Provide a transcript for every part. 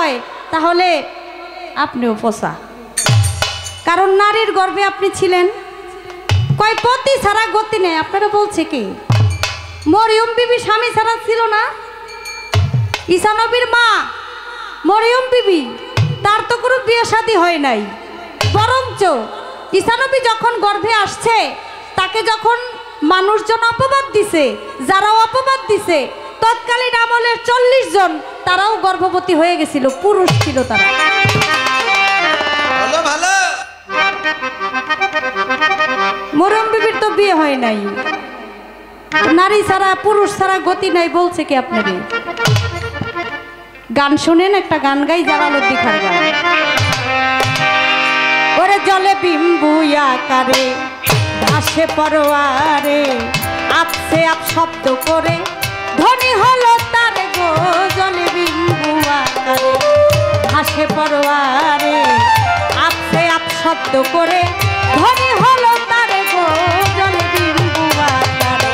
হয় তাহলে আপনিও পোষা, কারণ নারীর গর্ভে আপনি ছিলেন। কয় পতি ছাড়া গতি নেই, আপনারা বলছে কি? মরিয়ম বিবি স্বামী ছাড়া ছিল না? ঈসা নবীর মা মরিয়ম বিবি, তার তো কোনো বিয়ে শাদী হয় নাই, বরঞ্চ ঈসা নবী যখন গর্ভে আসছে তাকে যখন মানুষজন অপবাদ দিছে, যারাও অপবাদ দিছে, তৎকালীন আমলের 40 জন তারাও গর্ভবতী হয়ে গেছিল, পুরুষ ছিল তারা। ভালো ভালো। মরিয়ম বিবির তো বিয়ে হয় নাই, নারী ছাড়া পুরুষ ছাড়া গতি নাই বলছে কি আপনারে? গান শুনেন, একটা গান গাই, জালালউদ্দিন খান গান। ওরে জলে বিম্বুয়া কারে ভাসে পরোয়ারে, আপসে আপ শব্দ করে ধনী হলো তার গো। জলে বিম্বুয়া কারে ভাসে পরোয়ারে, আপসে আপ শব্দ করে ধনী হলো তার গো। জলে বিম্বুয়া কারে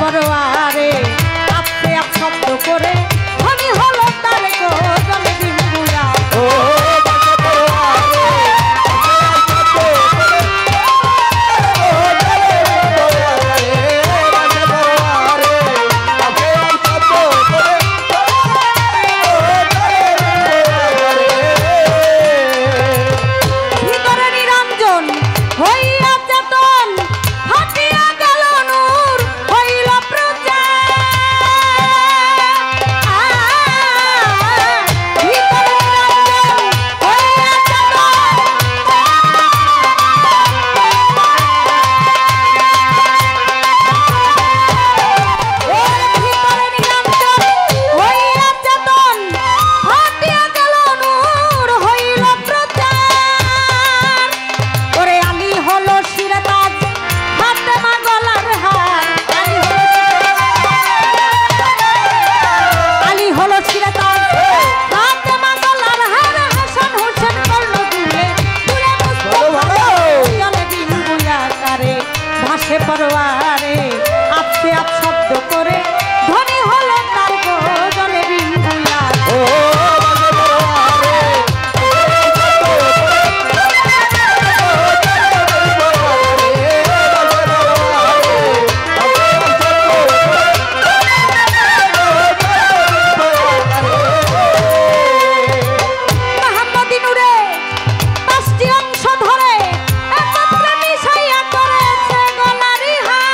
পরোয়ারে, আপসে আপ শব্দ করে ধনী হলো তার গো। জলে বিম্বুয়া ভিতরে নিরঞ্জন হইয়া চেতন, হাটিয়া গেল নূর হইল প্রচার। ভিতরে নিরঞ্জন হইয়া চেতন, ভিতরে নিরঞ্জন হইয়া চেতন, হাটিয়া গেল নূর হইল প্রচার। ওরে আলী হলো শিরাতাজ, ফাতেমা গলার হার। আলী হলো শিরাতাজ, ফাতেমা গলার হার। হাসান হোসেন করল দুলে দুলে মুস্তাফা। জলে বিম্বুয়া কারে ভাসে পরোয়ারে, আপসে আপ শব্দ করে ধনী হলো তার গো। জলে বিম্বুয়া মোহাম্মদিনুরে 5টি অংশ ধরে একত্রে মিশাইয়া করেছে গলারি হার।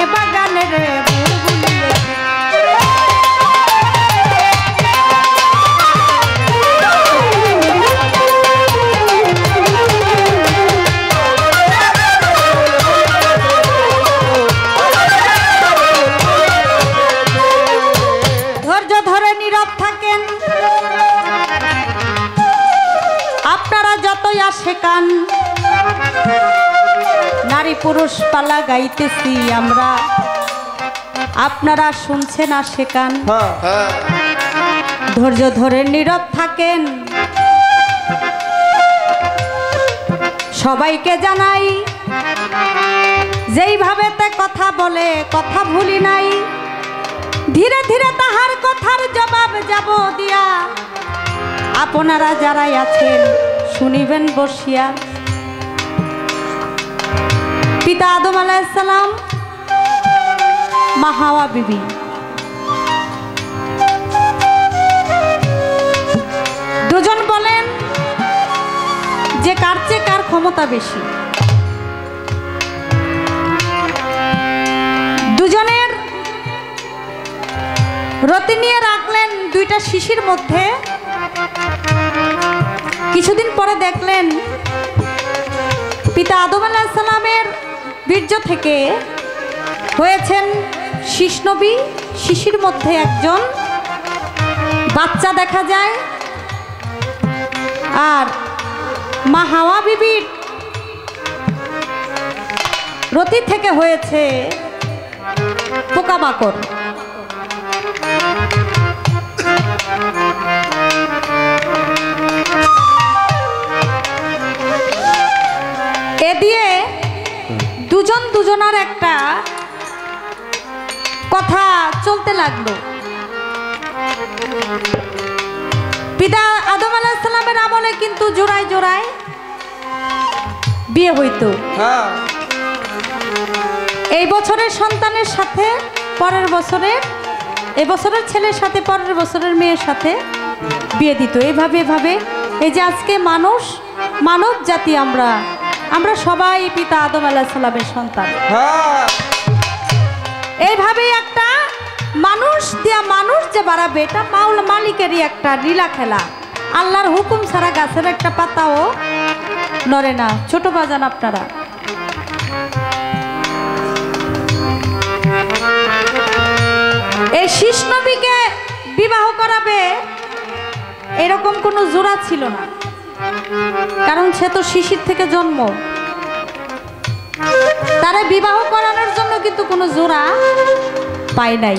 বাগানে বাগানে রে বুলবুলিয়ে ধৈর্য ধরে নীরব থাকেন আপনারা যতই আসে কান নারী পুরুষ পালা গাইতেছি আমরা আপনারা শুনছেন আসে কান ধৈর্য ধরে নীরব থাকেন সবাইকে জানাই যেইভাবে তে কথা বলে কথা ভুলি নাই ধীরে ধীরে তাহার কথার জবাব যাব দিয়া আপনারা যারাই আছেন শুনিবেন বসিয়া পিতা আদম আলাইহিস সালাম মা হাওয়া বিবি দুজন বলেন যে কার চেয়ে কার ক্ষমতা বেশি দুজনের রতি নিয়ে রাখলেন দুইটা শিশির মধ্যে কিছুদিন পরে দেখলেন পিতা আদম আলাইহিস সালামের বীর্য থেকে হয়েছেন শীষ নবী শিশির মধ্যে একজন বাচ্চা দেখা যায় আর মা হাওয়া বিবির রতি থেকে হয়েছে পোকামাকড় এ দিয়ে দুজন দুজনার একটা কথা চলতে লাগলো পিতা আদম আলাইহিস সালামের আমলে কিন্তু জোড়ায় জোড়ায় বিয়ে হইতো এই বছরের সন্তানের সাথে পরের বছরের এই বছরের ছেলের সাথে পরের বছরের মেয়ের সাথে বিয়ে দিত এইভাবে এভাবে এই যে আজকে মানুষ মানব জাতি আমরা সবাই পিতা আদম আলাইহিস সালামের সন্তান এইভাবেই একটা মানুষ দিয়া মানুষ যে বাড়াবে এটা মাওলা মালিকেরই একটা লীলা খেলা আল্লাহর হুকুম ছাড়া গাছের একটা পাতাও নড়ে না ছোট বাজান আপনারা এই শীষ নবীকে বিবাহ করাবে এরকম কোনো জোড়া ছিল না কারণ সে তো শিশির থেকে জন্ম তারে বিবাহ করানোর জন্য কিন্তু কোনো জোড়া পায় নাই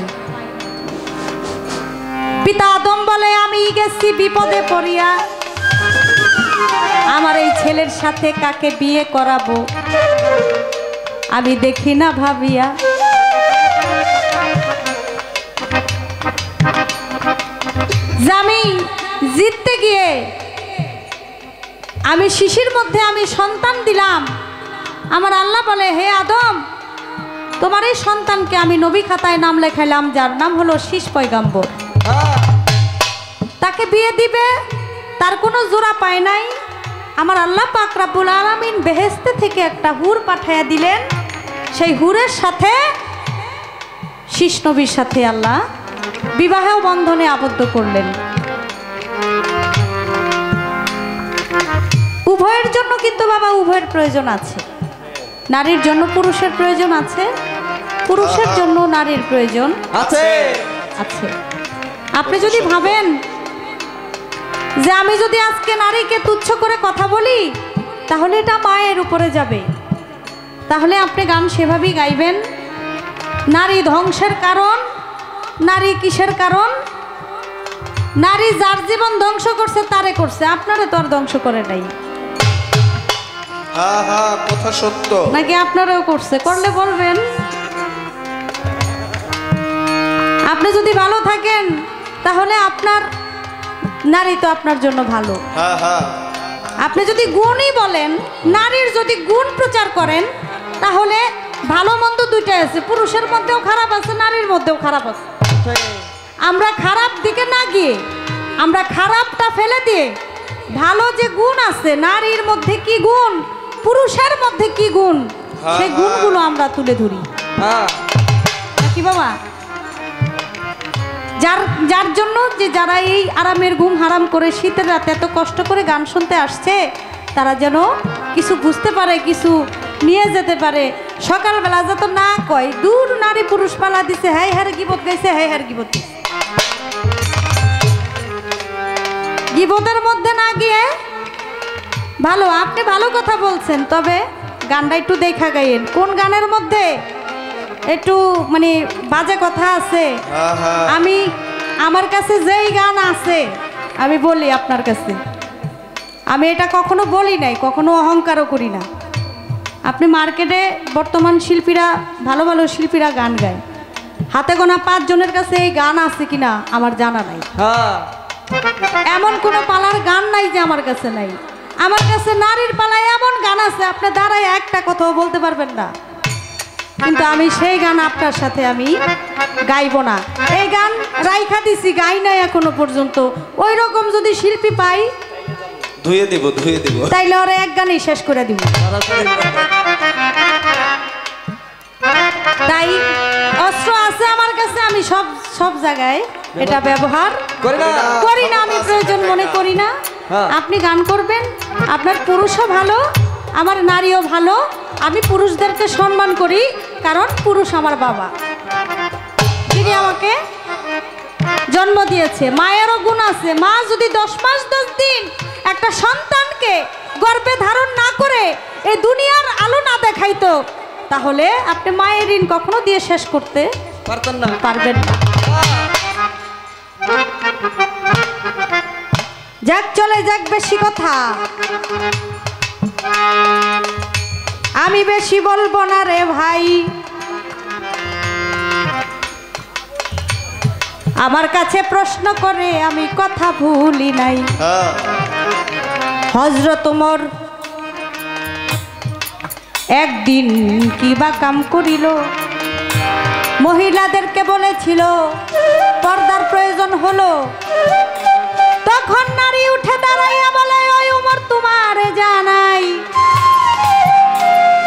পিতা আদম বলে আমি গেছি বিপদে পড়িয়া আমার এই ছেলের সাথে কাকে বিয়ে করাবো আমি দেখি না ভাবিয়া যে আমি জিততে গিয়ে আমি শিশির মধ্যে আমি সন্তান দিলাম আমার আল্লাহ বলে হে আদম তোমার এই সন্তানকে আমি নবী খাতায় নাম লেখাইলাম যার নাম হলো শীষ পয়গম্বর তাকে বিয়ে দিবে তার কোনো জোড়া পায় নাই আমার আল্লাহ পাক রব্বুল আলামিন বেহেশতে থেকে একটা হুর পাঠাইয়া দিলেন সেই হুরের সাথে শীষ নবীর সাথে আল্লাহ বিবাহ বন্ধনে আবদ্ধ করলেন উভয়ের জন্য কিন্তু বাবা উভয়ের প্রয়োজন আছে নারীর জন্য পুরুষের প্রয়োজন আছে পুরুষের জন্য নারীর প্রয়োজন আছে আছে আপনি যদি ভাবেন যে আমি যদি আজকে নারীকে তুচ্ছ করে কথা বলি তাহলে এটা মায়ের উপরে যাবে তাহলে আপনি গান সেভাবেই গাইবেন নারী ধ্বংসের কারণ নারী কিসের কারণ নারী যার জীবন ধ্বংস করছে তারে করছে আপনারে তো আর ধ্বংস করে নাই কথা সত্য নাকি আপনারাও করছে করলে বলবেন আপনি যদি ভালো থাকেন তাহলে আপনার নারী তো আপনার জন্য ভালো আপনি যদি গুণই বলেন নারীর যদি গুণ প্রচার করেন তাহলে ভালো মন্দ দুইটাই আছে পুরুষের মধ্যেও খারাপ আছে নারীর মধ্যেও খারাপ আছে আমরা খারাপ দিকে না গিয়ে আমরা খারাপটা ফেলে দিয়ে ভালো যে গুণ আছে নারীর মধ্যে কি গুণ পুরুষের মধ্যে কি গুণ সেই গুণগুলো আমরা তুলে ধরি কি বাবা? যার যার জন্য যে যারা এই আরামের ঘুম হারাম করে শীতের রাতে এত কষ্ট করে গান শুনতে আসছে, তারা যেন কিছু বুঝতে পারে, কিছু নিয়ে যেতে পারে। সকালবেলা যত না কয় দূর নারী পুরুষ পালা দিছে, হাই হার গিবত গাইছে, হাই হার গিবত গাইছে। গিবতের মধ্যে না গিয়ে ভালো, আপনি ভালো কথা বলছেন, তবে গানটা একটু দেখা গাইয়েন। কোন গানের মধ্যে একটু মানে বাজে কথা আছে? আমি আমার কাছে যেই গান আছে আমি বলি আপনার কাছে, আমি এটা কখনো বলি নাই, কখনো অহংকারও করি না। আপনি মার্কেটে বর্তমান শিল্পীরা, ভালো ভালো শিল্পীরা গান গায়, হাতে গোনা 5 জনের কাছে এই গান আছে কিনা আমার জানা নাই। এমন কোনো পালার গান নাই যে আমার কাছে নাই। আমার কাছে নারীর পালায় এমন গান আছে আপনি দাঁড়ায় একটা কথাও বলতে পারবেন না, কিন্তু আমি সেই গান আপনার সাথে আমি গাইব না। এই গান রাইখা দিছি, গাই নাই এখনো পর্যন্ত। ওই রকম যদি শিল্পী পাই ধুয়ে দেব তাইলে ওরা এক গানেই শেষ করে দিব। তাই অস্ত্র আছে আমার কাছে, আমি সব সব জায়গায় এটা ব্যবহার করি না, আমি প্রয়োজন মনে করি না। আপনি গান করবেন, আপনার পুরুষও ভালো, আমার নারীও ভালো। আমি পুরুষদেরকে সম্মান করি, কারণ পুরুষ আমার বাবা, যিনি আমাকে জন্ম দিয়েছে। মায়েরও গুণ আছে। মা যদি 10 মাস 10 দিন একটা সন্তানকে গর্ভে ধারণ না করে এই দুনিয়ার আলো না দেখাইতো, তাহলে আপনি মায়ের ঋণ কখনো দিয়ে শেষ করতে পারবেন না। যাক, চলে যাক, বেশি কথা আমি বেশি বলবো না রে ভাই। আমার কাছে প্রশ্ন করে আমি কথা ভুলি নাই। হযরত ওমর একদিন কি বা কাম করিল, মহিলাদেরকে বলেছিল পর্দার প্রয়োজন হলো। তখন নারী উঠে দাঁড়াইয়া বলে, ওই ওমর তোমারে জানাই।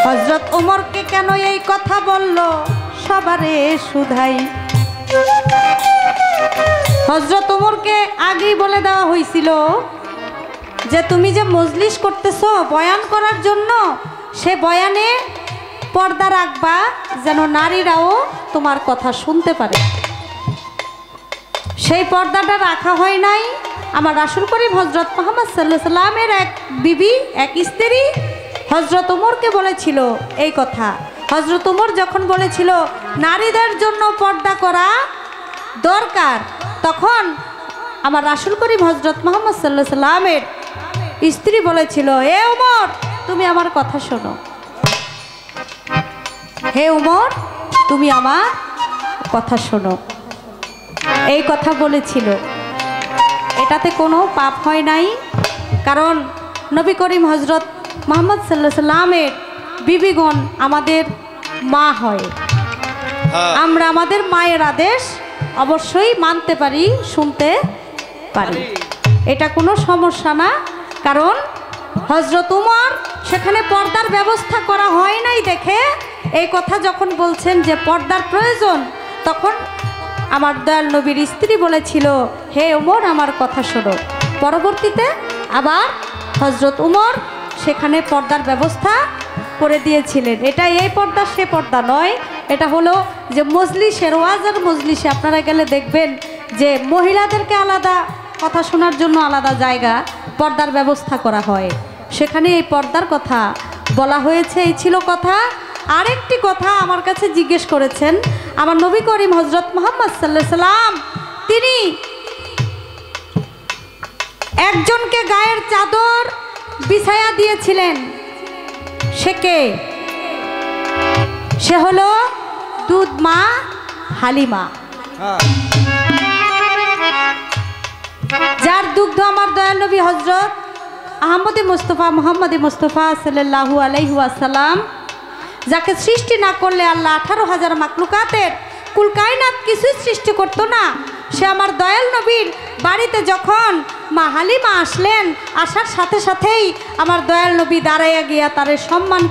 হযরত ওমরকে কেন এই কথা বলল সবারে শুধাই। হযরত ওমরকে আগেই বলে দেওয়া হয়েছিল যে তুমি যে মজলিস করতেছো বয়ান করার জন্য, সে বয়ানে পর্দা রাখবা যেন নারীরাও তোমার কথা শুনতে পারে। সেই পর্দাটা রাখা হয় নাই। আমার রাসূল করিম হযরত মুহাম্মদ সাল্লাল্লাহু আলাইহি সাল্লামের এক বিবি, এক স্ত্রী হযরত ওমরকে বলেছিল এই কথা। হযরত ওমর যখন বলেছিল নারীদের জন্য পর্দা করা দরকার, তখন আমার রাসূল করিম হযরত মুহাম্মদ সাল্লাল্লাহু আলাইহি সাল্লামের স্ত্রী বলেছিল, হে ওমর তুমি আমার কথা শোনো, হে ওমর তুমি আমার কথা শোনো। এই কথা বলেছিল। এটাতে কোনো পাপ হয় নাই, কারণ নবী করিম হযরত মুহাম্মদ সাল্লাল্লাহু আলাইহি সাল্লামের বিবিগণ আমাদের মা হয়। আমরা আমাদের মায়ের আদেশ অবশ্যই মানতে পারি, শুনতে পারি, এটা কোনো সমস্যা না। কারণ হযরত ওমর সেখানে পর্দার ব্যবস্থা করা হয় নাই দেখে এই কথা যখন বলছেন যে পর্দার প্রয়োজন, তখন আমার দয়াল নবীর স্ত্রী বলেছিল, হে ওমর আমার কথা শোনো। পরবর্তীতে আবার হযরত ওমর সেখানে পর্দার ব্যবস্থা করে দিয়েছিলেন। এটা এই পর্দা সে পর্দা নয়, এটা হলো যে মজলিসের, ওয়াজের মজলিসে আপনারা গেলে দেখবেন যে মহিলাদেরকে আলাদা কথা শোনার জন্য আলাদা জায়গা, পর্দার ব্যবস্থা করা হয়, সেখানে এই পর্দার কথা বলা হয়েছে। এই ছিল কথা। আরেকটি কথা আমার কাছে জিজ্ঞেস করেছেন আমার নবী করিম হযরত মুহাম্মদ সাল্লাল্লাহু আলাইহি সাল্লাম, তিনি একজনকে গায়ের চাদর বিছায়া দিয়েছিলেন, সে কে? সে হলো দুধ মা হালিমা, যার দুগ্ধ আমার দয়াল নবী হযরত আহমদে মুস্তফা মুহাম্মদে মুস্তফা সাল্লাল্লাহু আলাইহি ওয়াসাল্লাম, যাকে সৃষ্টি না করলে আল্লাহ 18,000 মাখলুকাতের কুল কায়নাত কিছুই সৃষ্টি করতো না, সে আমার দয়াল নবীর বাড়িতে যখন মা হালিমা আসলেন, আসার সাথে সাথেই আমার দয়াল নবী দাঁড়াইয়া গিয়া তারে সম্মান